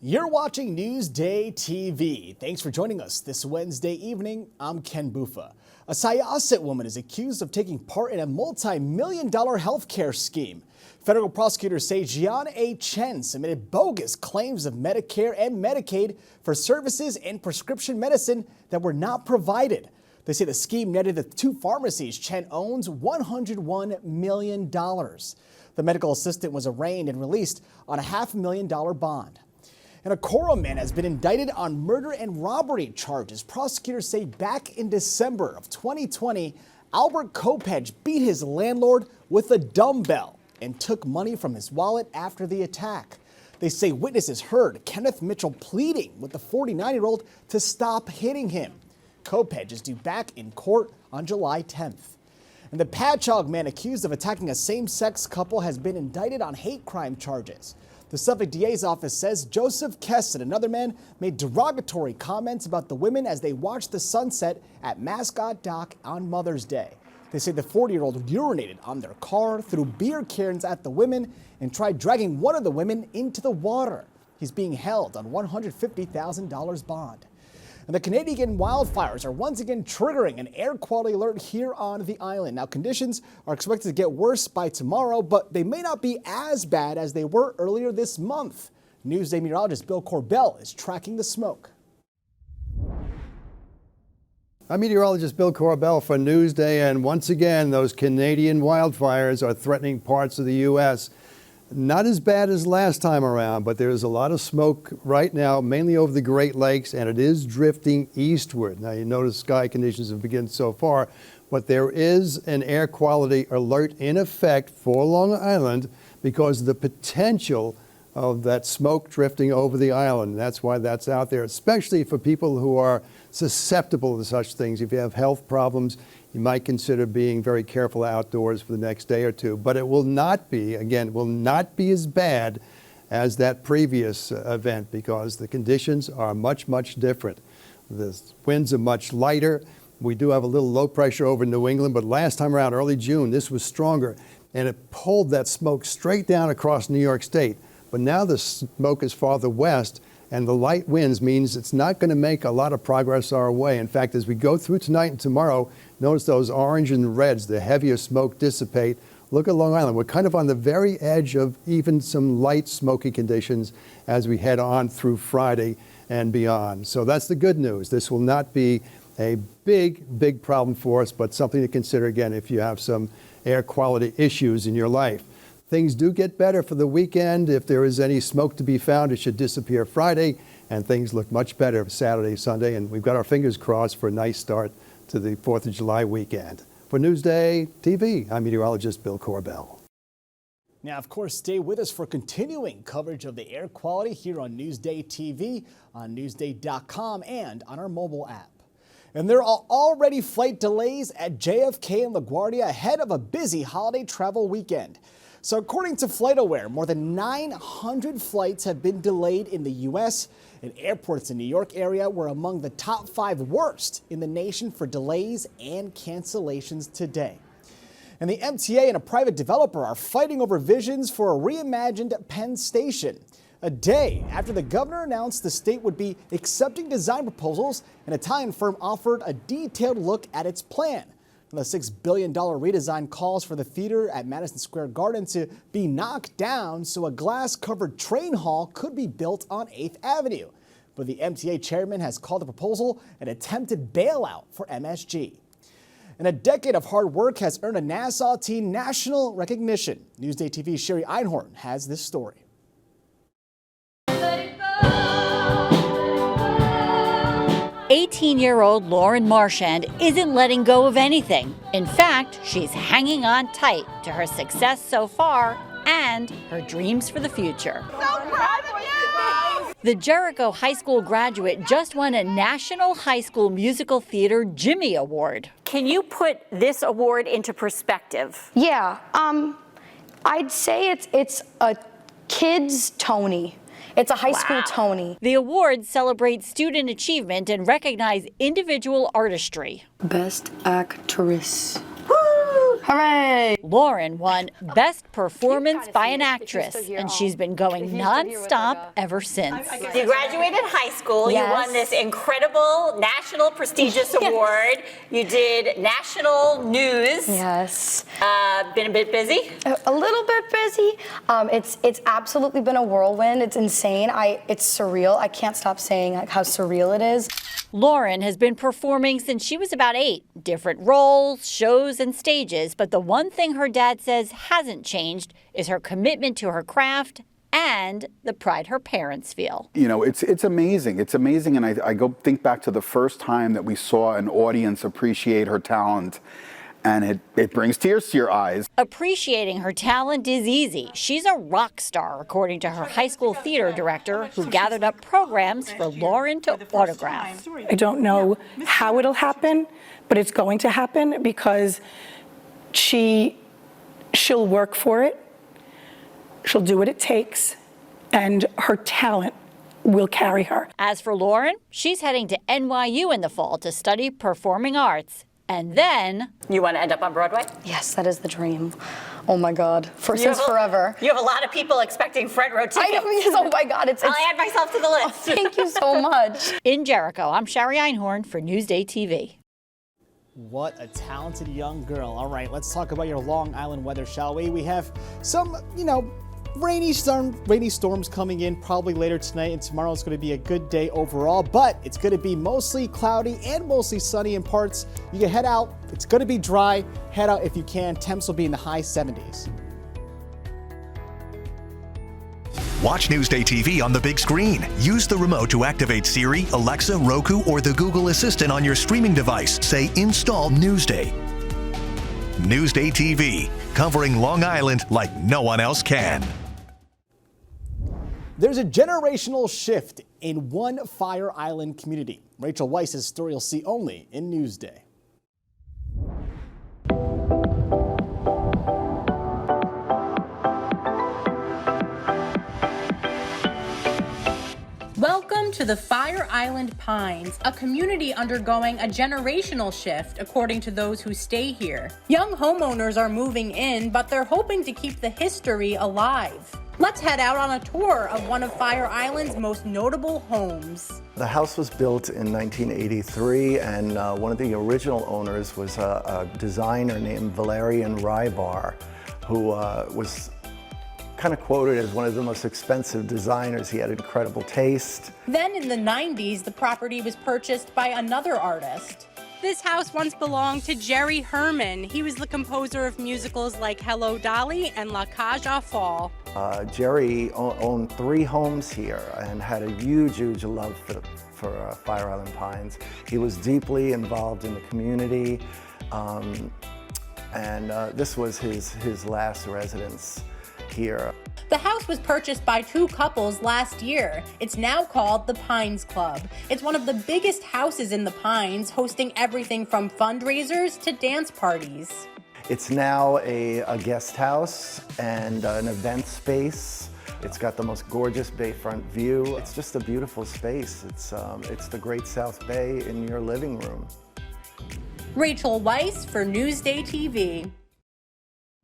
You're watching Newsday TV. Thanks for joining us this Wednesday evening. I'm Ken Bufa. A Syosset woman is accused of taking part in a multi-million-dollar health care scheme. Federal prosecutors say Jian A. Chen submitted bogus claims of Medicare and Medicaid for services and prescription medicine that were not provided. They say the scheme netted the two pharmacies Chen owns $101 million. The medical assistant was arraigned and released on a $500,000 bond. And a Coram man has been indicted on murder and robbery charges. Prosecutors say back in December of 2020, Albert Kopech beat his landlord with a dumbbell and took money from his wallet after the attack. They say witnesses heard Kenneth Mitchell pleading with the 49-year-old to stop hitting him. Kopech is due back in court on July 10th. And the Patchogue man accused of attacking a same-sex couple has been indicted on hate crime charges. The Suffolk DA's office says Joseph Kess and another man made derogatory comments about the women as they watched the sunset at Mascot Dock on Mother's Day. They say the 40-year-old urinated on their car, threw beer cans at the women, and tried dragging one of the women into the water. He's being held on $150,000 bond. And the Canadian wildfires are once again triggering an air quality alert here on the island. Now, conditions are expected to get worse by tomorrow, but they may not be as bad as they were earlier this month. Newsday meteorologist Bill Corbell is tracking the smoke. I'm meteorologist Bill Corbell for Newsday, and once again, those Canadian wildfires are threatening parts of the U.S. Not as bad as last time around, but there's a lot of smoke right now, mainly over the Great Lakes, and it is drifting eastward. Now, you notice sky conditions have begun so far, but there is an air quality alert in effect for Long Island because of the potential of that smoke drifting over the island. That's why that's out there, especially for people who are susceptible to such things. If you have health problems, you might consider being very careful outdoors for the next day or two. But it will not be, again, will not be as bad as that previous event because the conditions are much, much different. The winds are much lighter. We do have a little low pressure over New England, but last time around, early June, this was stronger, and it pulled that smoke straight down across New York State. But now the smoke is farther west, and the light winds means it's not going to make a lot of progress our way. In fact, as we go through tonight and tomorrow, notice those orange and reds, the heavier smoke dissipate. Look at Long Island. We're kind of on the very edge of even some light smoky conditions as we head on through Friday and beyond. So that's the good news. This will not be a big problem for us, but something to consider again if you have some air quality issues in your life. Things do get better for the weekend. If there is any smoke to be found, it should disappear Friday, and things look much better Saturday, Sunday, and we've got our fingers crossed for a nice start to the 4th of July weekend. For Newsday TV, I'm meteorologist Bill Corbell. Now, of course, stay with us for continuing coverage of the air quality here on Newsday TV, on Newsday.com, and on our mobile app. And there are already flight delays at JFK and LaGuardia ahead of a busy holiday travel weekend. So according to FlightAware, more than 900 flights have been delayed in the U.S., and airports in the New York area were among the top 5 worst in the nation for delays and cancellations today. And the MTA and a private developer are fighting over visions for a reimagined Penn Station. A day after the governor announced the state would be accepting design proposals, an Italian firm offered a detailed look at its plan. The $6 billion redesign calls for the theater at Madison Square Garden to be knocked down so a glass-covered train hall could be built on 8th Avenue. But the MTA chairman has called the proposal an attempted bailout for MSG. And a decade of hard work has earned a Nassau teen national recognition. Newsday TV's Sherry Einhorn has this story. 18-year-old Lauren Marchand isn't letting go of anything. In fact, she's hanging on tight to her success so far and her dreams for the future. So proud of you! The Jericho High School graduate just won a National High School Musical Theater Jimmy Award. Can you put this award into perspective? Yeah, I'd say it's a kid's Tony. It's a high school Tony. The awards celebrate student achievement and recognize individual artistry. Best actress. Woo! Hooray! Lauren won Best Performance by an Actress, and she's been going nonstop ever since. You graduated high school. Yes. You won this incredible national prestigious award. You did national news. Yes. Been a bit busy? A little bit busy. It's absolutely been a whirlwind. It's insane. It's surreal. I can't stop saying how surreal it is. Lauren has been performing since she was about 8, different roles, shows, and stages. But the one thing her dad says hasn't changed is her commitment to her craft and the pride her parents feel. You know, it's amazing. It's amazing, and I go think back to the first time that we saw an audience appreciate her talent, and it brings tears to your eyes. Appreciating her talent is easy. She's a rock star, according to her high school theater director, who gathered up programs for Lauren to autograph. I don't know how it'll happen, but it's going to happen because she'll work for it. She'll do what it takes, and her talent will carry her. As for Lauren, she's heading to NYU in the fall to study performing arts. And then... You want to end up on Broadway? Yes, that is the dream. Oh my God, since forever. You have a lot of people expecting front row tickets. I know, yes, oh my God. I'll add myself to the list. Thank you so much. In Jericho, I'm Shari Einhorn for Newsday TV. What a talented young girl. All right, let's talk about your Long Island weather, shall we? We have some, rainy storms coming in probably later tonight, and tomorrow is going to be a good day overall, but it's going to be mostly cloudy and mostly sunny in parts. You can head out. It's going to be dry. Head out if you can. Temps will be in the high 70s. Watch Newsday TV on the big screen. Use the remote to activate Siri, Alexa, Roku, or the Google Assistant on your streaming device. Say, install Newsday. Newsday TV, covering Long Island like no one else can. There's a generational shift in one Fire Island community. Rachel Weiss's story you'll see only in Newsday. Welcome to the Fire Island Pines, a community undergoing a generational shift, according to those who stay here. Young homeowners are moving in, but they're hoping to keep the history alive. Let's head out on a tour of one of Fire Island's most notable homes. The house was built in 1983, and one of the original owners was a designer named Valerian Rybar, who was kind of quoted as one of the most expensive designers. He had incredible taste. Then in the 90s, the property was purchased by another artist. This house once belonged to Jerry Herman. He was the composer of musicals like Hello, Dolly and La Cage aux Folles. Jerry owned 3 homes here and had a huge love for Fire Island Pines. He was deeply involved in the community, and this was his last residence here. The house was purchased by 2 couples last year. It's now called the Pines Club. It's one of the biggest houses in the Pines, hosting everything from fundraisers to dance parties. It's now a guest house and an event space. It's got the most gorgeous bayfront view. It's just a beautiful space. It's the Great South Bay in your living room. Rachel Weiss for Newsday TV.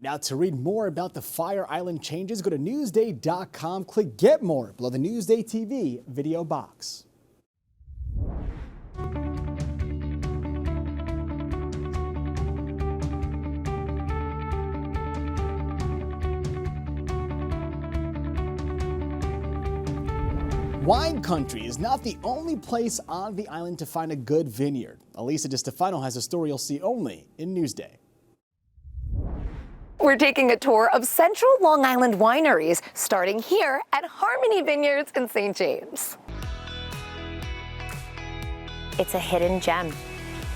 Now, to read more about the Fire Island changes, go to Newsday.com, click Get More below the Newsday TV video box. Wine country is not the only place on the island to find a good vineyard. Elisa DiStefano has a story you'll see only in Newsday. We're taking a tour of Central Long Island wineries, starting here at Harmony Vineyards in St. James. It's a hidden gem.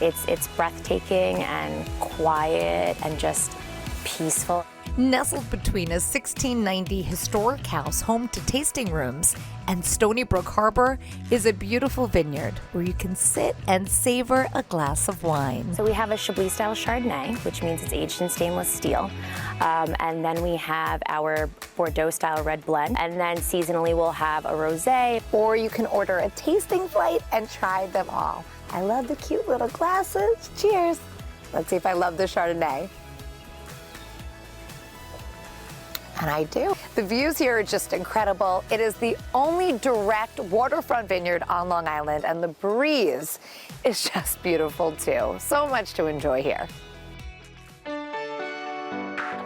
It's breathtaking and quiet and just peaceful. Nestled between a 1690 historic house home to tasting rooms and Stony Brook Harbor is a beautiful vineyard where you can sit and savor a glass of wine. So we have a Chablis style Chardonnay, which means it's aged in stainless steel. And then we have our Bordeaux style red blend. And then seasonally we'll have a rosé. Or you can order a tasting flight and try them all. I love the cute little glasses. Cheers. Let's see if I love the Chardonnay. And I do. The views here are just incredible. It is the only direct waterfront vineyard on Long Island, and the breeze is just beautiful too. So much to enjoy here.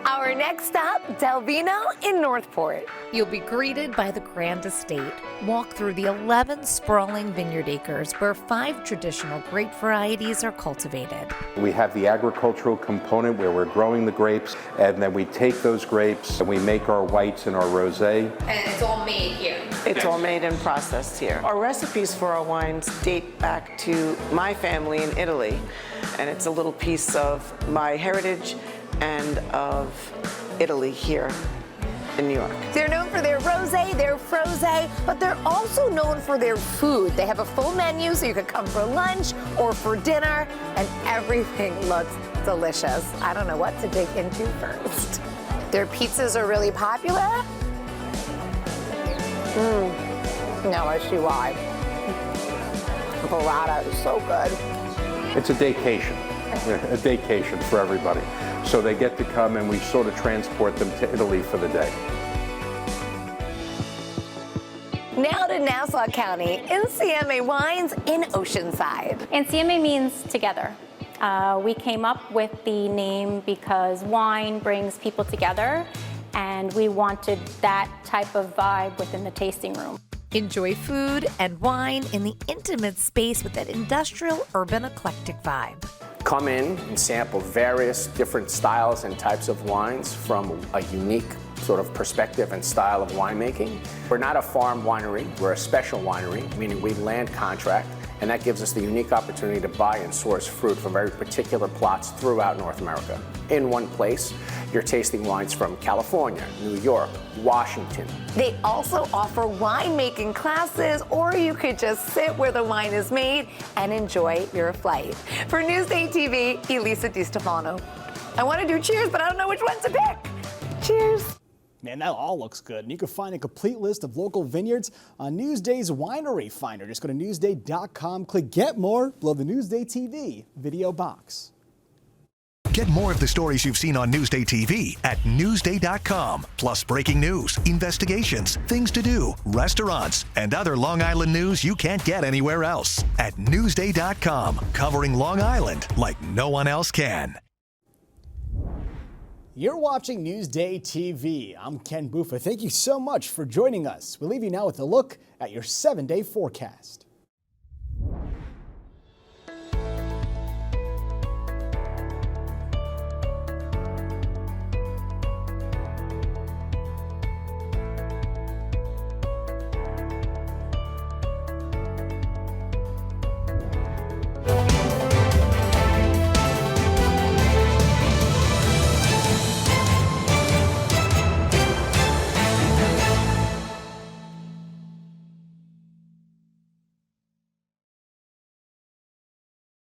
Our next stop, Del Vino in Northport. You'll be greeted by the Grand Estate. Walk through the 11 sprawling vineyard acres where 5 traditional grape varieties are cultivated. We have the agricultural component where we're growing the grapes, and then we take those grapes and we make our whites and our rosé. And it's all made here. It's all made and processed here. Our recipes for our wines date back to my family in Italy, and it's a little piece of my heritage and of Italy here in New York. They're known for their rosé, their frosé, but they're also known for their food. They have a full menu, so you could come for lunch or for dinner, and everything looks delicious. I don't know what to dig into first. Their pizzas are really popular. Now I see why. The burrata is so good. It's a daycation, a daycation for everybody. So they get to come and we sort of transport them to Italy for the day. Now to Nassau County, NCMA Wines in Oceanside. NCMA means together. We came up with the name because wine brings people together, and we wanted that type of vibe within the tasting room. Enjoy food and wine in the intimate space with that industrial, urban, eclectic vibe. Come in and sample various different styles and types of wines from a unique sort of perspective and style of winemaking. We're not a farm winery, we're a special winery, meaning we land contract, and that gives us the unique opportunity to buy and source fruit from very particular plots throughout North America. In one place, you're tasting wines from California, New York, Washington. They also offer winemaking classes, or you could just sit where the wine is made and enjoy your flight. For Newsday TV, Elisa DiStefano. I want to do cheers, but I don't know which one to pick. Cheers. Man, that all looks good. And you can find a complete list of local vineyards on Newsday's Winery Finder. Just go to Newsday.com, click Get More below the Newsday TV video box. Get more of the stories you've seen on Newsday TV at Newsday.com. Plus breaking news, investigations, things to do, restaurants, and other Long Island news you can't get anywhere else. At Newsday.com, covering Long Island like no one else can. You're watching Newsday TV. I'm Ken Buffa. Thank you so much for joining us. We'll leave you now with a look at your 7-day forecast.